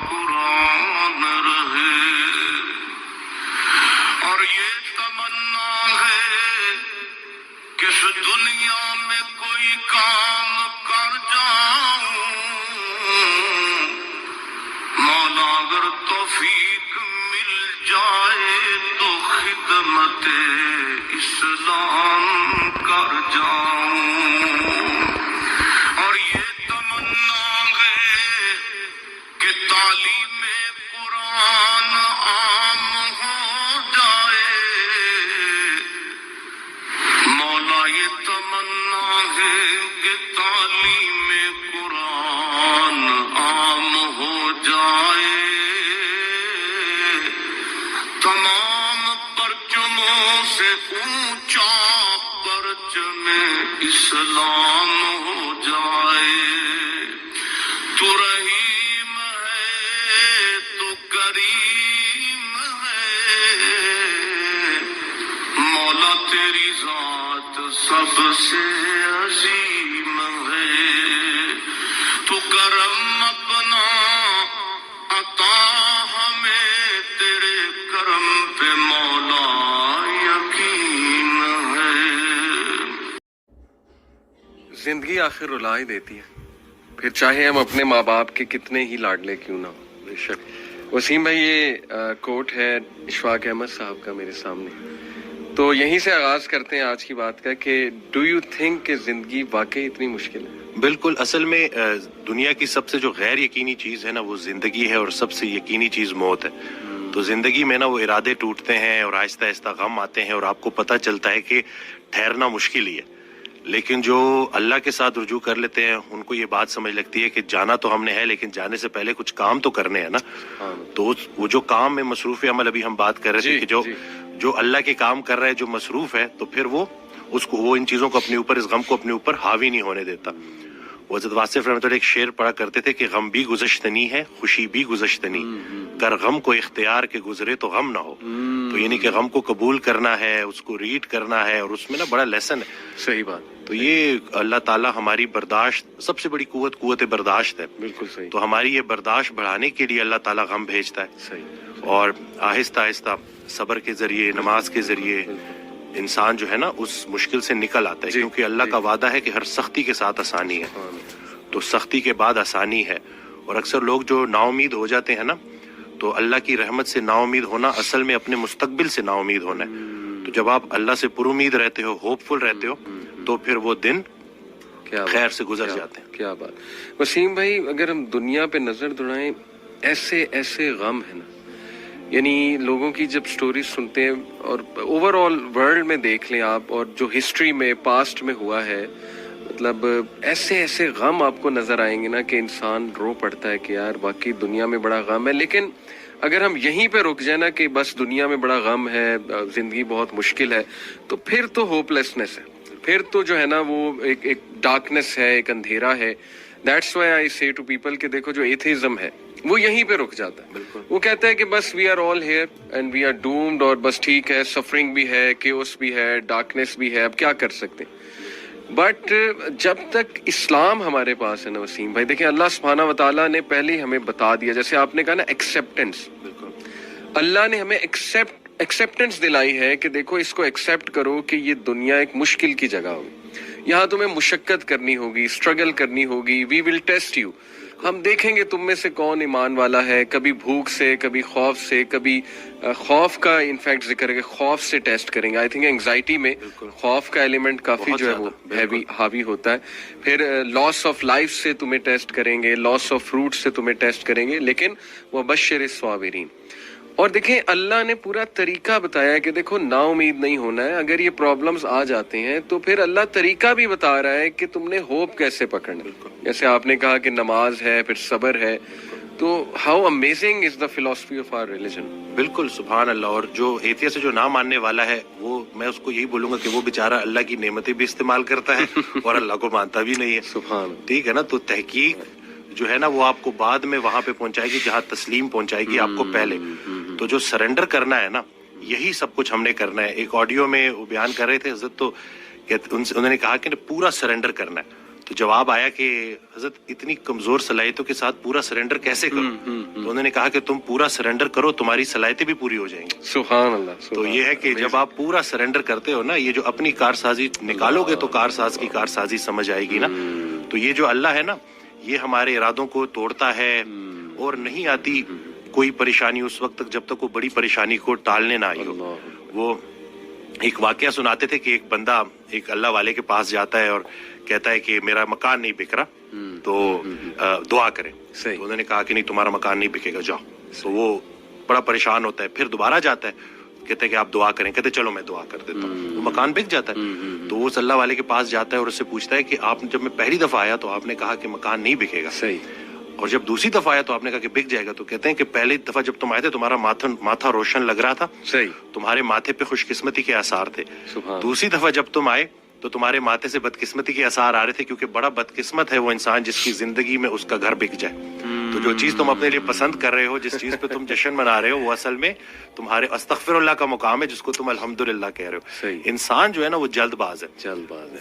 قرآن رہے، اور یہ تمنا ہے کہ اس دنیا میں کوئی کام کر جاؤں، مولا اگر توفیق مل جائے تو خدمت اسلام کر جاؤں، اور یہ تمنا ہے کہ تعلیم قرآن عام ہو جائے، مولا یہ تمنا ہے کہ تعلیم قرآن عام ہو جائے، تمام پرچموں سے اونچا پرچم اسلام ہو جائے۔ تو رحیم ہے تو کریم ہے، مولا تیری ذات سب سے عظیم ہے، تو کرم اپنا عطا ہمیں، تیرے کرم پہ مولا یقین ہے۔ زندگی آخر رلا ہی دیتی ہے، پھر چاہے ہم اپنے ماں باپ کے کتنے ہی لاڈلے کیوں نہ ہو۔ بے شک وسیم بھائی، یہ کوٹ ہے اشفاق احمد صاحب کا میرے سامنے، تو یہیں سے آغاز کرتے ہیں آج کی بات کا کہ ڈو یو تھنک کہ زندگی واقعی اتنی مشکل ہے؟ بالکل، اصل میں دنیا کی سب سے جو غیر یقینی چیز ہے نا وہ زندگی ہے، اور سب سے یقینی چیز موت ہے۔ تو زندگی میں نا وہ ارادے ٹوٹتے ہیں اور آہستہ آہستہ غم آتے ہیں، اور آپ کو پتہ چلتا ہے کہ ٹھہرنا مشکل ہی ہے، لیکن جو اللہ کے ساتھ رجوع کر لیتے ہیں ان کو یہ بات سمجھ لگتی ہے کہ جانا تو ہم نے ہے، لیکن جانے سے پہلے کچھ کام تو کرنے ہیں نا۔ تو وہ جو کام میں مصروف عمل، ابھی ہم بات کر رہے تھے کہ جو اللہ کے کام کر رہا ہے، جو مصروف ہے، تو پھر وہ ان چیزوں کو اپنے اوپر، اس غم کو اپنے اوپر حاوی نہیں ہونے دیتا۔ وہ حضرت واصف رحمۃ اللہ ایک شعر پڑھا کرتے تھے کہ غم بھی گزشتنی ہے، خوشی بھی گزشتنی، کر غم کو اختیار کے گزرے تو غم نہ ہو۔ تو یعنی کہ غم کو قبول کرنا ہے، اس کو ریڈ کرنا ہے، اور اس میں نا بڑا لیسن ہے۔ صحیح بات۔ تو یہ اللہ تعالیٰ ہماری برداشت، سب سے بڑی قوت برداشت ہے۔ بالکل صحیح۔ تو ہماری یہ برداشت بڑھانے کے لیے اللہ تعالیٰ غم بھیجتا ہے، صحیح، اور آہستہ آہستہ صبر کے ذریعے، نماز کے ذریعے انسان جو ہے نا اس مشکل سے نکل آتا ہے، کیونکہ اللہ کا وعدہ ہے کہ ہر سختی کے ساتھ آسانی ہے، تو سختی کے بعد آسانی ہے۔ اور اکثر لوگ جو نا امید ہو جاتے ہیں نا، تو اللہ کی رحمت سے نا امید ہونا اصل میں اپنے مستقبل سے نا امید ہونا ہے۔ تو جب آپ اللہ سے پر امید رہتے ہو، ہوپ فل رہتے ہو، تو پھر وہ دن خیر سے گزر جاتے ہیں۔ کیا بات۔ وسیم بھائی، اگر ہم دنیا پہ نظر دوڑائیں، ایسے غم ہے نا، یعنی لوگوں کی جب سٹوریز سنتے ہیں، اور اوور آل ورلڈ میں دیکھ لیں آپ، اور جو ہسٹری میں پاسٹ میں ہوا ہے، مطلب ایسے غم آپ کو نظر آئیں گے نا کہ انسان رو پڑتا ہے کہ یار واقعی دنیا میں بڑا غم ہے۔ لیکن اگر ہم یہیں پہ رک جائیں نا کہ بس دنیا میں بڑا غم ہے، زندگی بہت مشکل ہے، تو پھر تو ہوپ لیسنس ہے، پھر تو جو ہے نا وہ ایک ڈارکنس ہے، ایک اندھیرا ہے۔ دیٹس وائی آئی سے ٹو پیپل کہ دیکھو جو ایتھیزم ہے وہ یہیں پہ رک جاتا ہے۔ وہ کہتا ہے کہ بس we are all here and we are doomed, اور بس ٹھیک ہے، سفرنگ بھی ہے، کیوس بھی ہے، ڈارکنس بھی ہے، اب کیا کر سکتے ہیں۔ بٹ جب تک اسلام ہمارے پاس ہے نا وسیم بھائی، دیکھیں اللہ سبحانہ و تعالیٰ نے پہلے ہی ہمیں بتا دیا، جیسے آپ نے کہا نا ایکسیپٹنس، اللہ نے ہمیں ایکسیپٹنس دلائی ہے کہ دیکھو اس کو ایکسیپٹ کرو کہ یہ دنیا ایک مشکل کی جگہ ہوگی، یہاں تمہیں مشقت کرنی ہوگی، اسٹرگل کرنی ہوگی، وی ول ٹیسٹ یو، ہم دیکھیں گے تم میں سے کون ایمان والا ہے، کبھی بھوک سے، کبھی خوف سے، کبھی خوف کا انفیکٹ ذکر ہے کہ خوف سے ٹیسٹ کریں گے۔ آئی تھنک انگزائٹی میں خوف کا ایلیمنٹ کافی جو ہے وہ حاوی ہوتا ہے۔ پھر لاس آف لائف سے تمہیں ٹیسٹ کریں گے، لاس آف فروٹ سے تمہیں ٹیسٹ کریں گے، لیکن وبشر الصابرین۔ اور دیکھیں اللہ نے پورا طریقہ بتایا ہے کہ دیکھو نا امید نہیں ہونا ہے، اگر یہ پرابلمز آ جاتے ہیں تو پھر اللہ طریقہ بھی بتا رہا ہے کہ تم نے ہوپ کیسے پکڑنا ہے۔ جیسے آپ نے کہا کہ نماز ہے، پھر صبر ہے، تو how amazing is the philosophy of our religion. بالکل، سبحان اللہ۔ اور جو ایتھیسٹ سے جو نہ ماننے والا ہے، وہ میں اس کو یہی بولوں گا کہ وہ بیچارہ اللہ کی نعمتیں بھی استعمال کرتا ہے اور اللہ کو مانتا بھی نہیں ہے۔ سبحان، ٹھیک ہے نا۔ تو تحقیق جو ہے نا وہ آپ کو بعد میں وہاں پہ پہنچائے گی جہاں تسلیم پہنچائے گی آپ کو پہلے۔ تو جو سرنڈر کرنا ہے نا، یہی سب کچھ ہم نے کرنا ہے۔ ایک آڈیو میں وہ بیان کر رہے تھے حضرت، تو انہوں نے کہا کہ پورا سرنڈر کرنا ہے۔ تو جواب آیا کہ حضرت اتنی کمزور صلاحیتوں کے ساتھ پورا سرنڈر کیسے کرو؟ تو انہوں نے کہا کہ تم پورا سرنڈر کرو، تمہاری صلاحیتیں بھی پوری ہو جائیں گی. سبحان اللہ. تو یہ ہے کہ جب آپ پورا سرنڈر کرتے ہو نا، یہ جو اپنی کارسازی نکالو گے تو کارساز کی کارسازی سمجھ آئے گی نا. تو یہ جو اللہ ہے نا، یہ ہمارے ارادوں کو توڑتا ہے، اور نہیں آتی کوئی پریشانی اس وقت تک جب تک وہ بڑی پریشانی کو ٹالنے نہ آئی ہو. وہ ایک واقعہ سناتے تھے کہ ایک بندہ ایک اللہ والے کے پاس جاتا ہے اور کہتا ہے کہ میرا مکان نہیں بک رہا، تو دعا کریں. تو انہوں نے کہا کہ نہیں، تمہارا مکان نہیں بکے گا، جاؤ. تو وہ بڑا پریشان ہوتا ہے، پھر دوبارہ جاتا ہے، کہتے ہیں کہ آپ دعا کریں. کہتے چلو میں دعا کر دیتا ہوں. وہ مکان بک جاتا ہے. تو وہ اللہ والے کے پاس جاتا ہے اور اس سے پوچھتا ہے کہ آپ جب میں پہلی دفعہ آیا تو آپ نے کہا کہ مکان نہیں بکے گا، اور جب دوسری دفعہ آیا تو آپ نے کہا کہ بک جائے گا. تو کہتے ہیں کہ پہلی دفعہ جب تم آئے تھے تمہارا ماتھا روشن لگ رہا تھا، تمہارے ماتھے پہ خوش قسمتی کے آثار تھے. دوسری دفعہ جب تم آئے تو تمہارے ماتھے سے بدقسمتی کے آثار آ رہے تھے، کیونکہ بڑا بدقسمت ہے وہ انسان جس کی زندگی میں اس کا گھر بک جائے. تو جو چیز تم اپنے لیے پسند کر رہے ہو، جس چیز پہ تم جشن منا رہے ہو، وہ اصل میں تمہارے استغفر اللہ کا مقام ہے، جس کو تم الحمدللہ کہہ رہے ہو. انسان جو ہے نا وہ جلد باز ہے.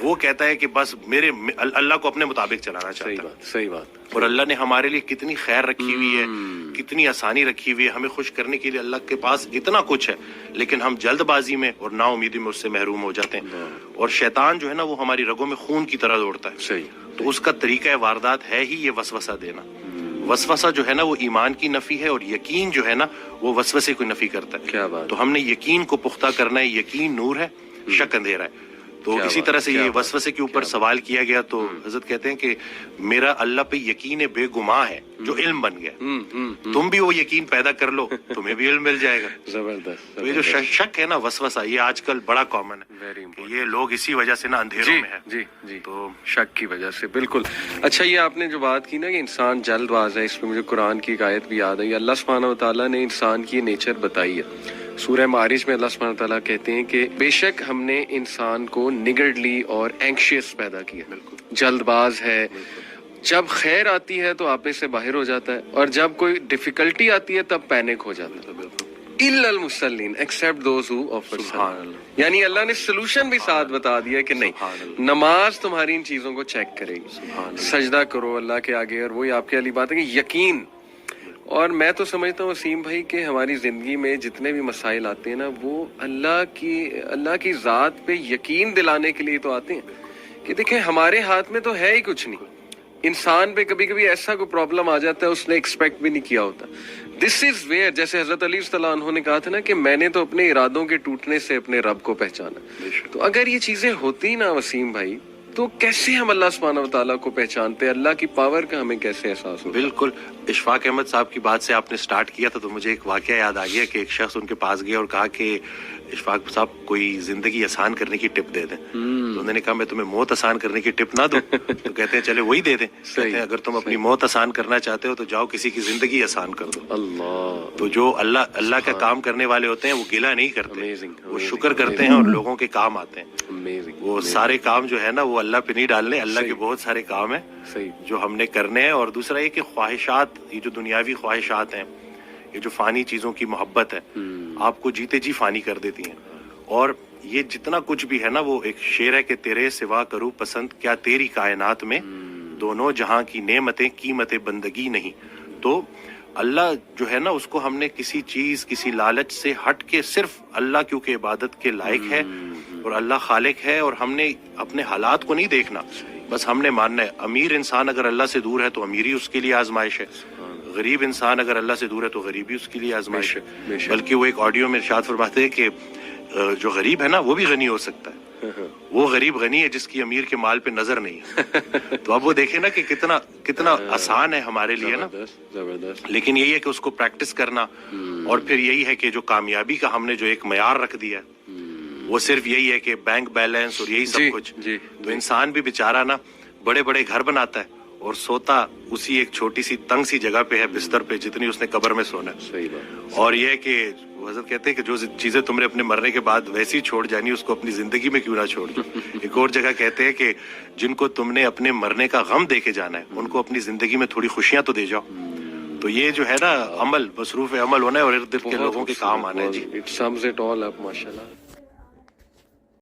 وہ کہتا ہے کہ بس میرے اللہ کو اپنے مطابق چلانا چاہتا ہے. صحیح بات. اور اللہ نے ہمارے لیے کتنی خیر رکھی ہوئی ہے، کتنی آسانی رکھی ہوئی ہے. ہمیں خوش کرنے کے لیے اللہ کے پاس اتنا کچھ ہے، لیکن ہم جلد بازی میں اور نا امیدی میں اس سے محروم ہو جاتے ہیں. اور شیطان جو ہے نا وہ ہماری رگوں میں خون کی طرح دوڑتا ہے. تو اس کا طریقہ واردات ہے ہی یہ وسوسہ دینا. وسوسہ جو ہے نا وہ ایمان کی نفی ہے، اور یقین جو ہے نا وہ وسوسے کی نفی کرتا ہے. کیا بات. تو ہم نے یقین کو پختہ کرنا ہے. یقین نور ہے، شک اندھیرا ہے. تو اسی طرح سے یہ وسوسے کے اوپر سوال کیا گیا تو حضرت کہتے ہیں کہ میرا اللہ پہ یقین بے گماں ہے جو علم بن گیا. تم بھی وہ یقین پیدا کر لو، تمہیں بھی علم مل جائے گا. زبردست. تو یہ جو شک ہے نا، وسوسہ، یہ آج کل بڑا کامن ہے. یہ لوگ اسی وجہ سے نا اندھیروں میں ہیں. جی تو شک کی وجہ سے. بالکل. اچھا، یہ آپ نے جو بات کی نا کہ انسان جلد باز ہے، اس پہ مجھے قرآن کی ایک آیت بھی یاد آئی. اللہ سبحانہ و تعالیٰ نے انسان کی نیچر بتائی ہے. سورہ معارج میں اللہ سبحانہ تعالیٰ کہتے ہیں کہ بے شک ہم نے انسان کو نگرڈلی اور اینکشیس پیدا کیا. جلد باز ہے. جب خیر آتی ہے تو آپے سے باہر ہو جاتا ہے، اور جب کوئی ڈیفیکلٹی آتی ہے تب پینک ہو جاتا ہے. الا المصلین ایکسیپٹ دوز ہو آفر صلاۃ. یعنی اللہ نے سلوشن بھی ساتھ بتا دیا کہ نہیں، نماز تمہاری ان چیزوں کو چیک کرے گی. سجدہ کرو اللہ کے آگے، اور وہی آپ کے علی بات ہے کہ یقین. اور میں تو سمجھتا ہوں وسیم بھائی کہ ہماری زندگی میں جتنے بھی مسائل آتے ہیں نا، وہ اللہ کی ذات پہ یقین دلانے کے لیے تو آتے ہیں کہ دیکھیں ہمارے ہاتھ میں تو ہے ہی کچھ نہیں. انسان پہ کبھی کبھی ایسا کوئی پرابلم آ جاتا ہے اس نے ایکسپیکٹ بھی نہیں کیا ہوتا. دس از ویئر، جیسے حضرت علی صلی اللہ عنہ نے کہا تھا نا کہ میں نے تو اپنے ارادوں کے ٹوٹنے سے اپنے رب کو پہچانا. تو اگر یہ چیزیں ہوتی نا وسیم بھائی، تو کیسے ہم اللہ سبحانہ و تعالیٰ کو پہچانتے، اللہ کی پاور کا ہمیں کیسے احساس ہوتا؟ بالکل. اشفاق احمد صاحب کی بات سے آپ نے سٹارٹ کیا تھا تو مجھے ایک واقعہ یاد آ گیا کہ ایک شخص ان کے پاس گیا اور کہا کہ اشفاق صاحب کوئی زندگی آسان کرنے کی ٹپ دے دیں. تو انہوں نے کہا میں تمہیں موت آسان کرنے کی ٹپ نہ دوں. تو کہتے ہیں چلے وہی دے دیں. کہتے ہیں اگر تم اپنی موت آسان کرنا چاہتے ہو تو جاؤ کسی کی زندگی آسان کر دو. اللہ. تو جو اللہ کا کام کرنے والے ہوتے ہیں وہ گلہ نہیں کرتے، وہ شکر کرتے ہیں اور لوگوں کے کام آتے ہیں. وہ سارے کام جو ہے نا وہ اللہ پہ نہیں ڈالنے. اللہ کے بہت سارے کام ہیں جو ہم نے کرنے ہیں. اور دوسرا یہ کہ خواہشات، یہ جو دنیاوی خواہشات ہیں، یہ جو فانی چیزوں کی محبت ہے، آپ کو جیتے جی فانی کر دیتی ہیں. اور یہ جتنا کچھ بھی ہے نا، وہ ایک شعر ہے کہ تیرے سوا کروں پسند کیا تیری کائنات میں، دونوں جہاں کی نعمتیں قیمت بندگی نہیں. تو اللہ جو ہے نا اس کو ہم نے کسی چیز، کسی لالچ سے ہٹ کے صرف اللہ کیونکہ عبادت کے لائق ہے اور اللہ خالق ہے، اور ہم نے اپنے حالات کو نہیں دیکھنا، بس ہم نے ماننا ہے. امیر انسان اگر اللہ سے دور ہے تو امیری اس کے لیے آزمائش ہے. غریب انسان اگر اللہ سے دور ہے تو غریبی اس کے لیے آزمائش ہے. بلکہ وہ ایک آڈیو میں ارشاد فرماتے ہیں کہ جو غریب ہے نا وہ بھی غنی ہو سکتا ہے. وہ غریب غنی ہے جس کی امیر کے مال پہ نظر نہیں ہے. تو اب وہ دیکھیں نا کہ کتنا آسان ہے ہمارے لیے نا. لیکن یہی ہے کہ اس کو پریکٹس کرنا. اور پھر یہی ہے کہ جو کامیابی کا ہم نے جو ایک معیار رکھ دیا وہ صرف یہی ہے کہ بینک بیلنس اور یہی سب کچھ. تو انسان بھی بیچارہ نا بڑے بڑے گھر بناتا ہے اور سوتا اسی ایک چھوٹی سی تنگ سی جگہ پہ ہے، بستر پہ، جتنی اس نے قبر میں سونا ہے. اور یہ ہے کہ حضرت کہتے ہیں کہ جو چیزیں تم نے اپنے مرنے کے بعد ویسی ہی چھوڑ جانی اس کو اپنی زندگی میں کیوں نہ چھوڑ دو. ایک اور جگہ کہتے ہیں کہ جن کو تم نے اپنے مرنے کا غم دے کے جانا ہے ان کو اپنی زندگی میں تھوڑی خوشیاں تو دے جاؤ. تو یہ جو ہے نا عمل، مصروف عمل ہونا ہے اور ارد گرد کے لوگوں کے کام آنا ہے. جی، اٹ سمز اٹ آل اپ. ماشاءاللہ.